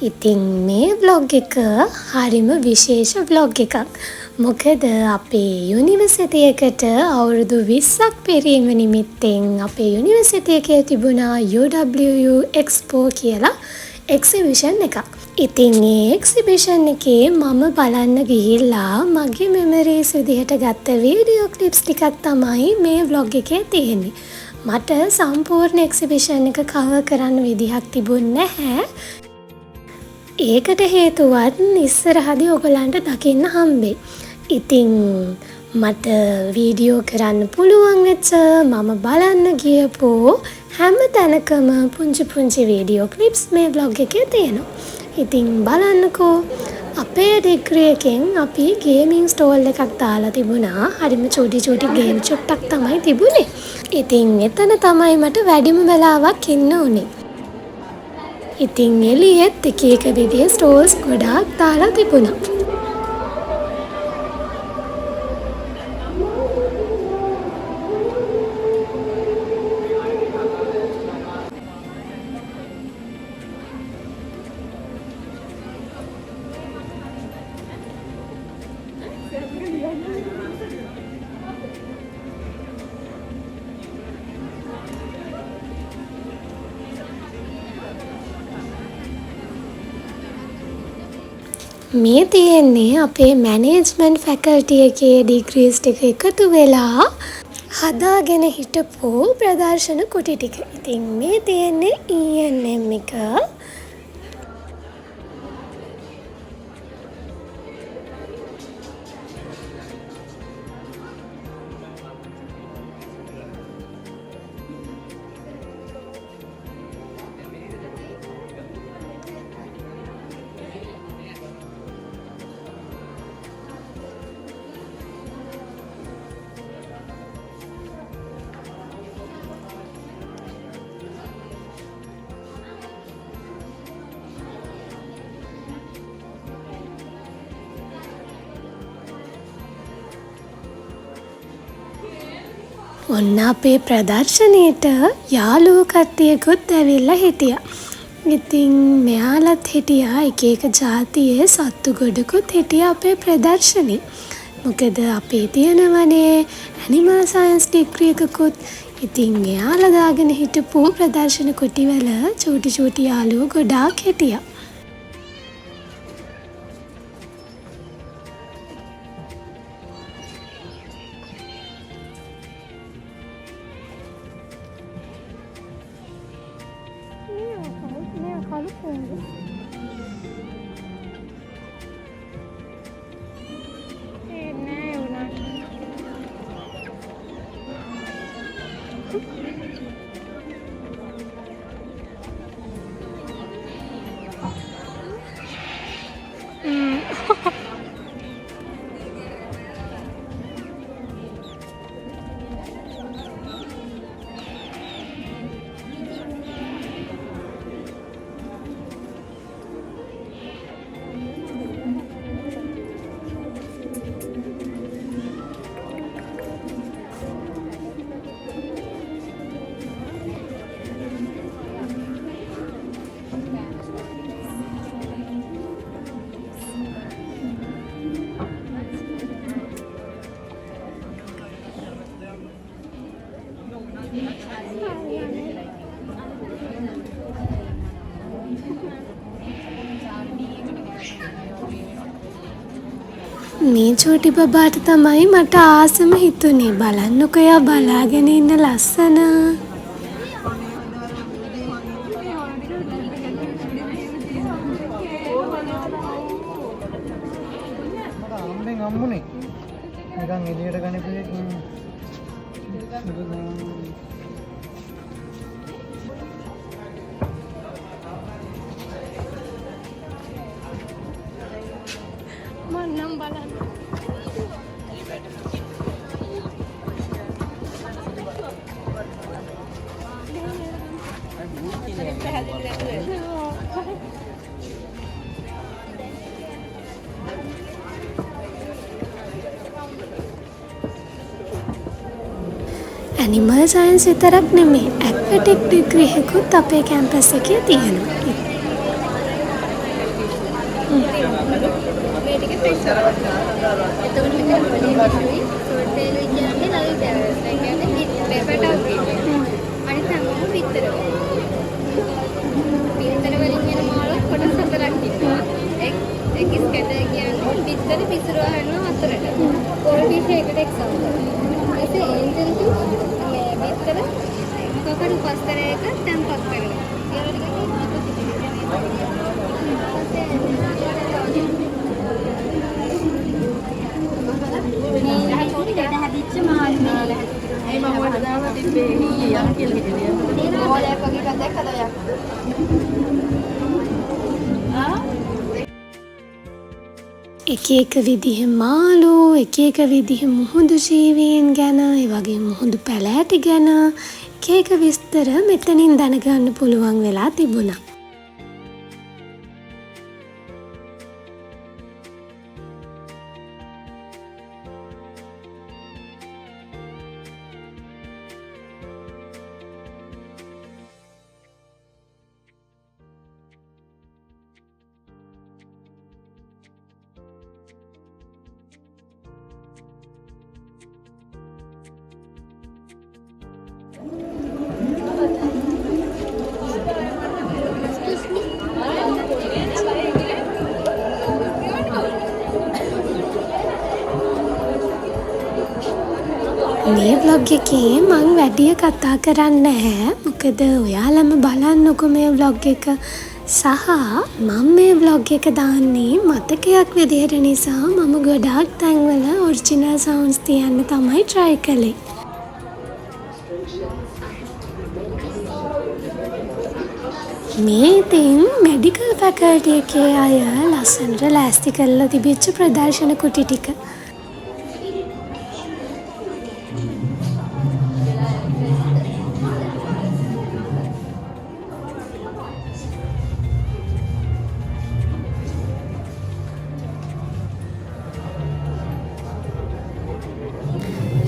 ඉතින් මේ vlog එක හරිම විශේෂ vlog එකක්. මොකද අපේ යුනිවර්සිටි එකට අවුරුදු 20ක් පිරීම නිමිත්තෙන් අපේ යුනිවර්සිටි එකේ තිබුණා UWU Expo කියලා එක්සිබිෂන් එකක්. ඉතින් ඒ එක්සිබිෂන් එකේ මම බලන්න ගිහිල්ලා මගේ මෙමරිස් විදිහට ගත්ත වීඩියෝ ක්ලිප්ස් ටිකක් තමයි මේ vlog එකේ තියෙන්නේ. මට සම්පූර්ණ එක්සිබිෂන් එක කවර් කරන්න විදිහක් තිබුණේ නැහැ. ඒකට හේතුවත් ඉස්සරහදී ඔයගලන්ට දකින්න හම්බෙයි. ඉතින් මට වීඩියෝ කරන්න පුළුවන් වෙච්ච මම බලන්න ගියපු හැම තැනකම පුංචි වීඩියෝ ක්ලිප්ස් මේ vlog එකේ තියෙනවා. ඉතින් බලන්නකෝ අපේ ඩිග්‍රී එකෙන් අපි ගේමින් ස්ටෝල් එකක් දාලා තිබුණා. හරිම චූටි ගේම් චුට්ටක් තමයි තිබුණේ. ඉතින් එතන තමයි මට වැඩිම වෙලාවක් ඉන්න උනේ. ඉතින් එළියෙත් එක විදිහේ ස්ටෝල්ස් ගොඩාක් දාලා තිබුණා. මේ තියෙන්නේ අපේ මැනේජ්මන්ට් ෆැකල්ටි එකේ ඩිග්‍රීස් ටික එකතු වෙලා හදාගෙන හිටපු ප්‍රදර්ශන කුටි ටික. ඉතින් මේ තියෙන්නේ ENM එක. ඔන්න අපේ ප්‍රදර්ශනයට යාළුවෝ කට්ටියකුත් ඇවිල්ලා හිටියා. ඉතින් මෙයාලත් හිටියා එක ජාතියේ සත්තු ගොඩකුත් හිටියා අපේ ප්‍රදර්ශනේ. මොකද අපේ තියෙනවනේ ඇනිමල් සයන්ස් ඩිග්‍රී එකකුත්. ඉතින් එයාලා දාගෙන හිටපු ප්‍රදර්ශන කුටිවල චූටි යාළුවෝ ගොඩාක් හිටියා. මේ චූටි බබාට තමයි මට ආසම හිතුනේ. බලන්නකෝ එයා බලාගෙන ඉන්න ලස්සන. අම්මුනේ නිකන් එළියට ගනිපේ මන්නම් බලන්න. ඇනිමල් සයන්ස් විතරක් නෙමෙයි ඇක්වැටික් ඩිග්‍රී එකකුත් අපේ කැම්පස් එකේ තියෙනවා. මේ ටික ෆ්‍රෙෂ් කරනවා. එතකොට මෙතන පොඩි මිෂුයි සෝල්ට් තේලුයි කියන්නේ ලවි බෑවර්ස්. ඒ කියන්නේ පේපර් ටවුල් කියන්නේ. අනිත් හැමෝම පිටතර පිටතර වලින් එන මාළු කොටස් හතරක් තිබ්බා. එක ස්කැටර් කියන්නේ පිටතර පිසුරුවා හැරෙනවා අතරට. ගෝල්ඩ් ෆිෂ් එකට එක්සාම්පල්. ඊට ඒන්ජල් ෆිෂ් මේ පිටතර මොකක්ද පස්තරයක තැම්පත් කරනවා. ඒ වගේ හැදිච්ච මාළු නේ. ඒ මම වඩ දාලා තිබ්බේ ඊයේ යන කියලා හිතේ. ඕලයක් වගේ එකක් දැක්කද ඔයා? එක එක විදිහ මාළු, එක එක විදිහ මුහුදු ජීවීන් ගැන, ඒ වගේ මුහුදු පැලෑටි ගැන එක එක විස්තර මෙතනින් දැනගන්න පුළුවන් වෙලා තිබුණා. මේ vlog එකේ මං වැඩිය කතා කරන්නේ නැහැ. මොකද ඔයාලම බලන්නකො මේ vlog එක. සහ මම මේ vlog එක දාන්නේ මතකයක් විදිහට නිසා මම ගොඩාක් තැන්වල ඔරිජිනල් සවුන්ඩ්ස් තියන්න තමයි try කළේ. මේ ඉතින් මෙඩිකල් ෆැකල්ටි එකේ අය ලස්සනට ලෑස්ති කරලා තිබිච්ච ප්‍රදර්ශන කුටි ටික.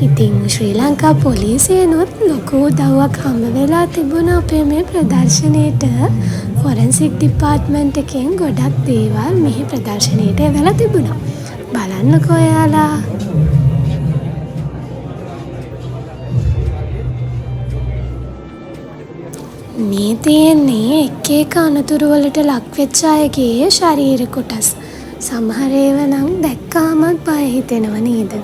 ඉතින් ශ්‍රී ලංකා පොලිසියනොත් ලොකු උදව්වක් හම්බ වෙලා තිබුණා අපේ මේ ප්‍රදර්ශනයට. ෆොරෙන්සික් ඩිපාර්ට්මන්ට් එකෙන් ගොඩක් දේවල් මෙහි ප්‍රදර්ශනයට එවලා තිබුණා. බලන්නකෝ ඔයාලා. මේ තියෙන්නේ එක එක අනතුරු වලට ලක් වෙච්ච අයගේ ශරීර කොටස්. සමහර ඒවා නම් දැක්කාමත් බය හිතෙනව නේද?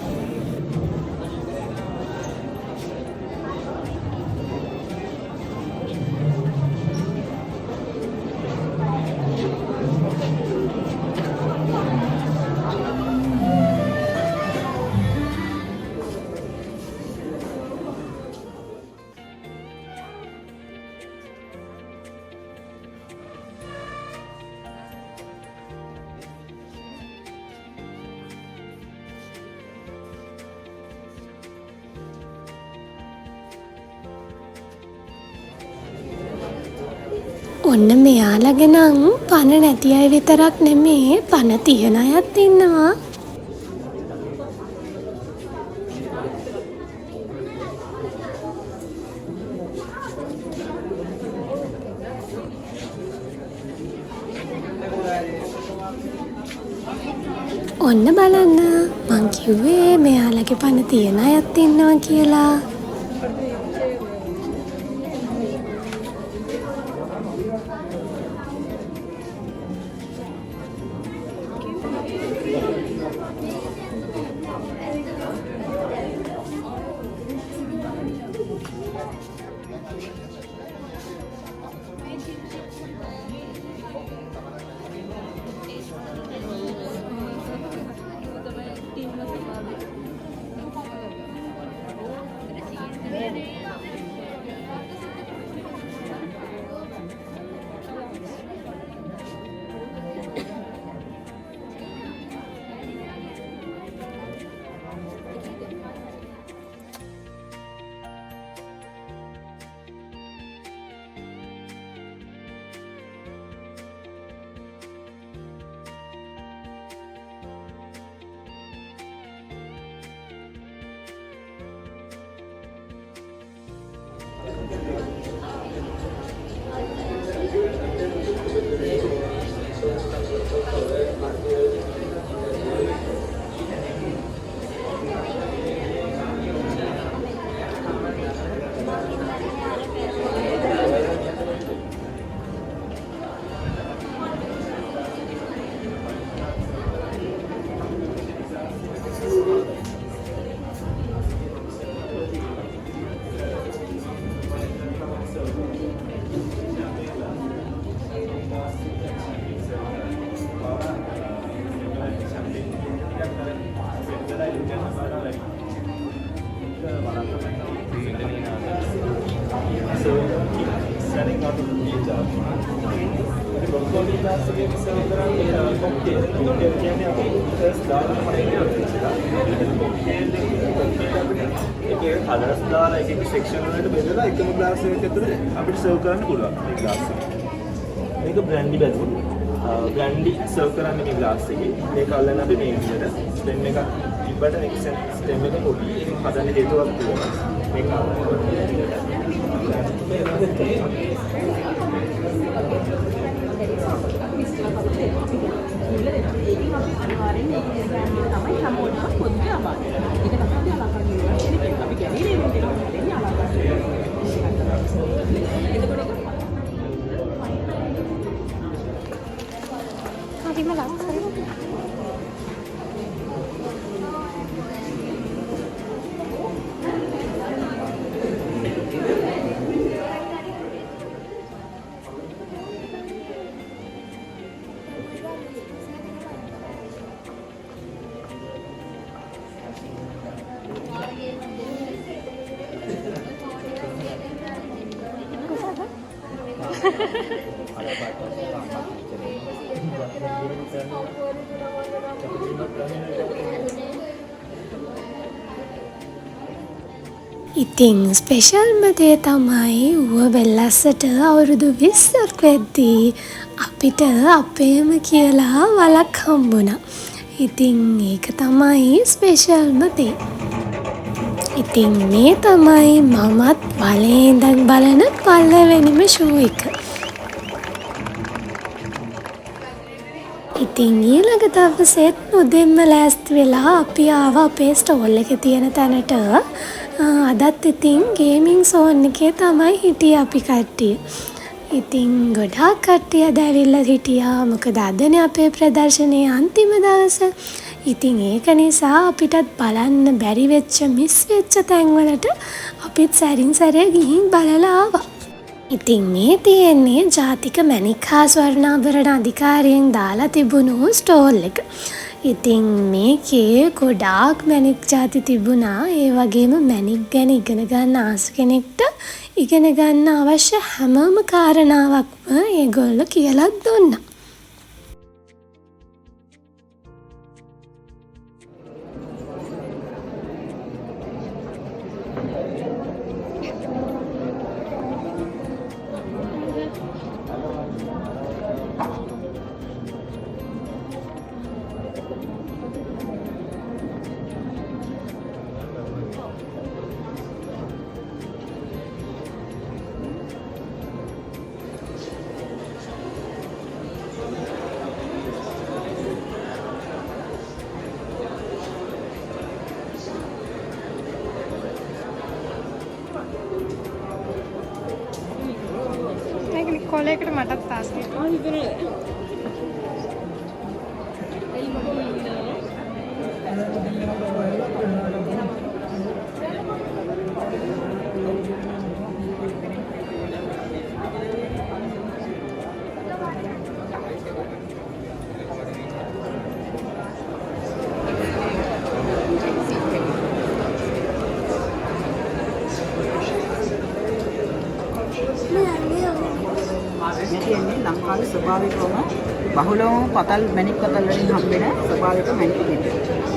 ඔන්න මෙයාලගේ නම් පණ නැති අය විතරක් නෙමේ පණ තියෙන අයත් ඉන්නවා. ඔන්න බලන්න මං කිව්වේ මෙයාලගේ පණ තියෙන අයත් ඉන්නවා කියලා. ග්ලාස් එකේ සර්ව් කරන්නේ කොක්ටේල්. කොක්ටේල් කියන්නේ අපි ෆස්ට් දාලා මයින් කරලා කොක්ටේල් එකේ කලර්ස් දාලා එක එක සෙක්ෂන් වලට බෙදලා එකම ග්ලාස් එකක ඇතුලේ අපිට සර්ව් කරන්න පුළුවන් මේ ග්ලාස් එක. මේක බ්‍රැන්ඩි බැලුම්. බ්‍රැන්ඩි සර්ව් කරන්නේ මේ ග්ලාස් එකේ. මේක අල්ලන අපි මේ විදිහට ස්ටෙම් එකක් තිබ්බට නෙක්ස්ට් ස්ටෙම් එක පොඩි ඒක හදන්න හේතුවක් තියෙනවා. මේක හරිම ලස්සනයි. ඉතින් ස්පෙෂල්ම දේ තමයි ඌව වෙල්ලස්සට අවුරුදු 20ක් වෙද්දී අපිට අපේම කියලා වලක් හම්බුණා. ඉතින් ඒක තමයි ස්පෙෂල්ම දේ. ඉතින් මේ තමයි මමත් වලේ ඉඳන් බලන පළවෙනිම ෂෝ එක. ඉතින් ඊළඟ දවසෙත් උදෙන්ම ලෑස්ති වෙලා අපි ආවා අපේ ස්ටෝල් එකේ තියෙන තැනට. අදත් ඉතින් ගේමින් සෝන් එකේ තමයි හිටියේ අපි කට්ටිය. ඉතින් ගොඩාක් කට්ටිය අද ඇවිල්ලා හිටියා. මොකද අදනේ අපේ ප්‍රදර්ශනයේ අන්තිම දවස. ඉතින් ඒක නිසා අපිටත් බලන්න බැරි වෙච්ච මිස් වෙච්ච තැන්වලට අපිත් සැරින් සැරේ ගිහින් බලලා ආවා. ඉතින් මේ තියෙන්නේ ජාතික මැණික් හා ස්වර්ණාභරණ අධිකාරියෙන් දාලා තිබුණු ස්ටෝල් එක. ඉතින් මේකේ ගොඩාක් මැණික් ಜಾති තිබුණා. ඒ වගේම මැණික් ගැන ඉගෙන ගන්න ආස කෙනෙක්ට ඉගෙන ගන්න අවශ්‍ය හැමම කාරණාවක්ම ඒගොල්ලෝ කියලා දුන්නා. කොලයකට මටත් ආසයි. කියන්නේ ලංකාවේ ස්වභාවිකවම බහුලවම පතල් මැණික් පතල් වලින් හම්බෙන ස්වභාවික මැණික් පිටි.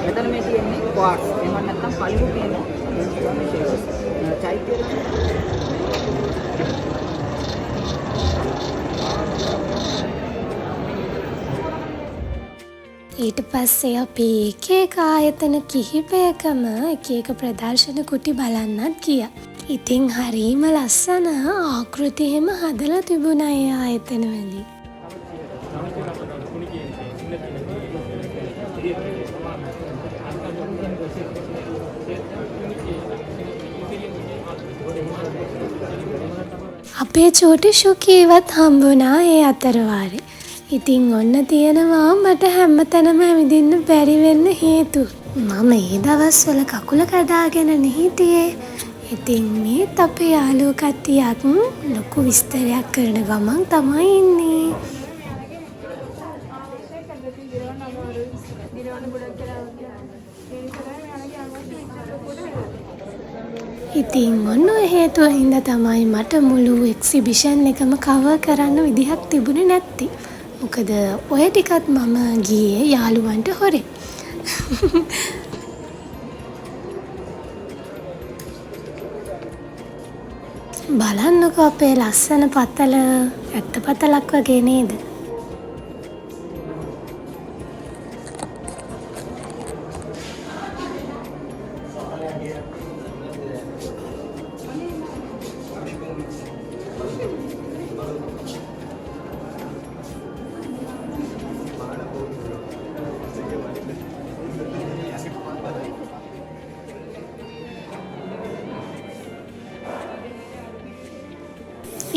මෙතන මේ තියෙන්නේ ක්වාර්ට්ස්. එහෙම නැත්නම් පලිහු කියන චෛත්‍ය ඊට පස්සේ අපි එක එක ආයතන කිහිපයකම එක එක ප්‍රදර්ශන කුටි බලන්නත් ගියා. ඉතින් හරිම ලස්සන ආකෘති එහෙම හදලා තිබුණා ඒ ආයතනවලින්. අපේ චෝටි ෂුකීවත් හම්බුණා ඒ අතර වාරේ. ඉතින් ඔන්න තියෙනවා මට හැමතැනම ඇවිදින්න බැරි වෙන්න හේතු. මම ඒ දවස්වල කකුල කඩාගෙන හිටියේ. ඉතින් මේත් අපේ යාළුවෝ කට්ටියක් ලොකු විස්තරයක් කරන ගමන් තමයි ඉන්නේ. ඉතින් ඔන්න ඔය හේතුව හින්දා තමයි මට මුළු එක්සිබිෂන් එකම කවර් කරන්න විදිහක් තිබුණේ නැත්තේ. මොකද ඔය ටිකත් මම ගියේ යාළුවන්ට හොරෙන්. බලන්නකෝ අපේ ලස්සන පතල ඇත්ත පතලක් වගේ නේද?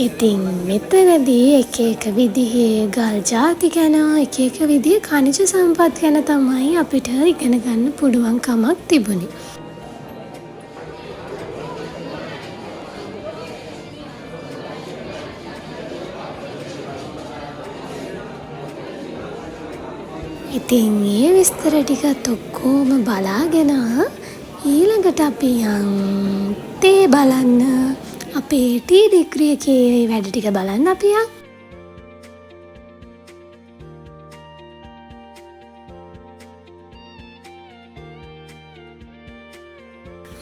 ඉතින් මෙතනදී එක එක විදිහේ ගල් ජාති ගැන එක එක විදිහේ ඛනිජ සම්පත් ගැන තමයි අපිට ඉගෙන ගන්න පුළුවන් කමක් තිබුණේ. ඉතින් මේ විස්තර ටිකත් ඔක්කොම බලාගෙන ඊළඟට අපි යන් තේ බලන්න. අපේ ටී ඩිග්‍රී එකේ වැඩ ටික බලන්න අපි යන්.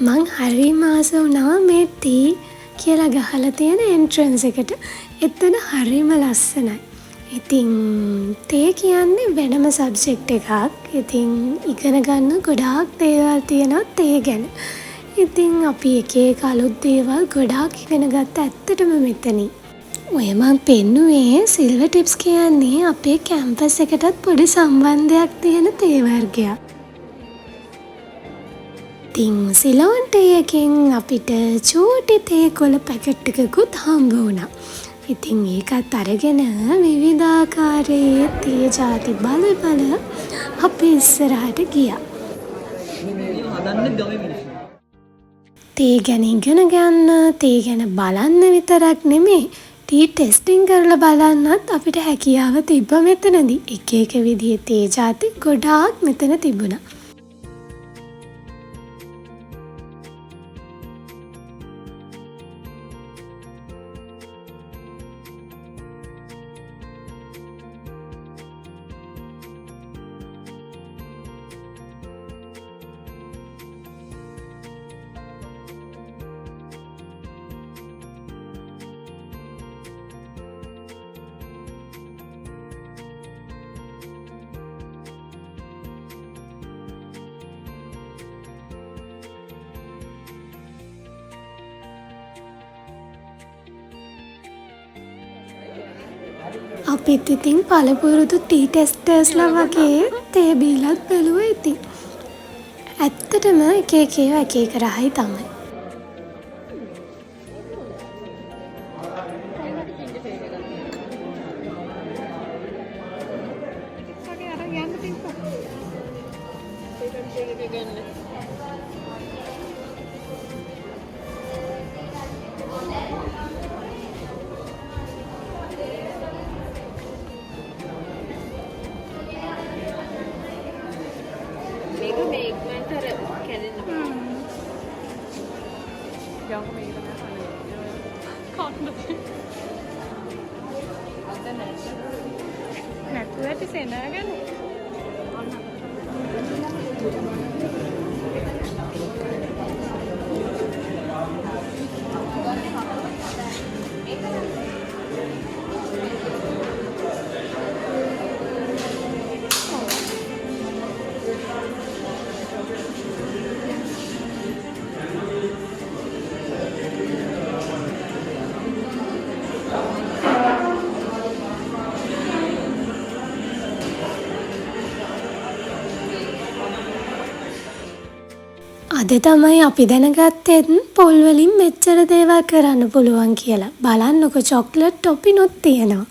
මං හරිම ආස වුණා මේ ටී කියලා ගහලා තියෙන එන්ට්‍රන්ස් එකට. එතන හරිම ලස්සනයි. ඉතින් තේ කියන්නේ වෙනම සබ්ජෙක්ට් එකක්. ඉතින් ඉගෙන ගන්න ගොඩාක් දේවල් තියෙනවා තේ ගැන. ඉතින් අපි එක එක අලුත් දේවල් ගොඩාක් ඉගෙන ගත්ත ඇත්තටම මෙතනින්. ඔය මං පෙන්නුවේ සිල්වර් ටිප්ස් කියන්නේ අපේ කැම්පස් එකටත් පොඩි සම්බන්ධයක් තියෙන තේ වර්ගයක්. ඉතින් සිලෝන් තේ එකෙන් අපිට චූටි තේ කොළ පැකට් එකකුත් හම්බ වුණා. ඉතින් ඒකත් අරගෙන විවිධාකාරයේ තේ ජාති බල අපි ඉස්සරහට ගියා. තේ ගැන ඉගෙන ගන්න, තේ ගැන බලන්න විතරක් නෙමෙයි ටී ටෙස්ටිං කරලා බලන්නත් අපිට හැකියාව තිබ්බ මෙතනදී. එක එක විදිහේ තේ ජාති ගොඩාක් මෙතන තිබුණා. අපිත් ඉතින් පළපුරුදු ටී ටෙස්ටර්ස්ලා වගේ තේ බීලත් බැලුවා ඉතින්. ඇත්තටම එක එක ඒවා එක එක රහයි තමයි. නැතුවට සෙනාගන්න. අද තමයි අපි දැනගත්තෙත් පොල් වලින් මෙච්චර දේවල් කරන්න පුළුවන් කියලා. බලන්නකො චොක්ලට් ටොපිනොත් තියෙනවා.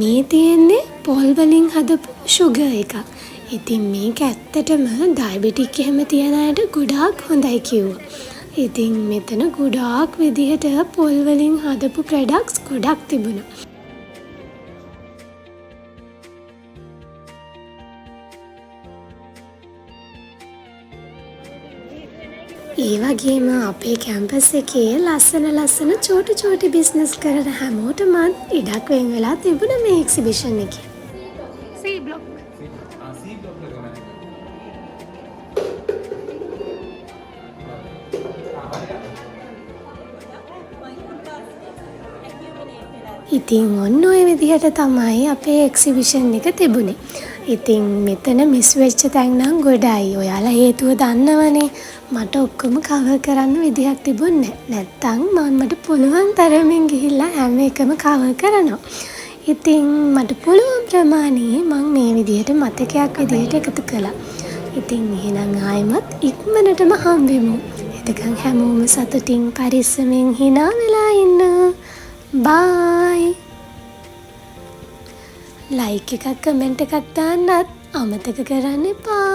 මේ තියෙන්නේ පොල් වලින් හදපු sugar එකක්. ඉතින් මේක ඇත්තටම ඩයබටික් එහෙම තියන අයට ගොඩාක් හොඳයි කිව්වා. ඉතින් මෙතන ගොඩාක් විදිහට පොල් වලින් හදපු ප්‍රොඩක්ට්ස් ගොඩක් තිබුණා. ඒ වගේම අපේ කැම්පස් එකේ ලස්සන චෝටි බිස්නස් කරන හැමෝටමත් ඉඩක් වෙන් වෙලා තිබුණා මේ එක්සිබිෂන් එකේ. C block. ඉතින් ඔන්න ඔය විදිහට තමයි අපේ එක්සිබිෂන් එක තිබුණේ. ඉතින් මෙතන මිස් වෙච්ච තැන් නම් ගොඩයි. ඔයාලා හේතුව දන්නවනේ. මට ඔක්කොම කවර් කරන්න විදිහක් තිබුණේ නැත්තම් මට පුළුවන් තරමින් ගිහිල්ලා හැම එකම කවර් කරනවා. ඉතින් මට පුළුවන් ප්‍රමාණයේ මම මේ විදිහට මතකයක් විදිහට එකතු කළා. ඉතින් එහෙනම් ආයෙමත් ඉක්මනටම හම්බෙමු. එතකන් හැමෝම සතුටින් පරිස්සමෙන් hina වෙලා ඉන්න. බයි. ලයික් එකක් කමෙන්ට් එකක් දාන්නත් අමතක කරන්න එපා.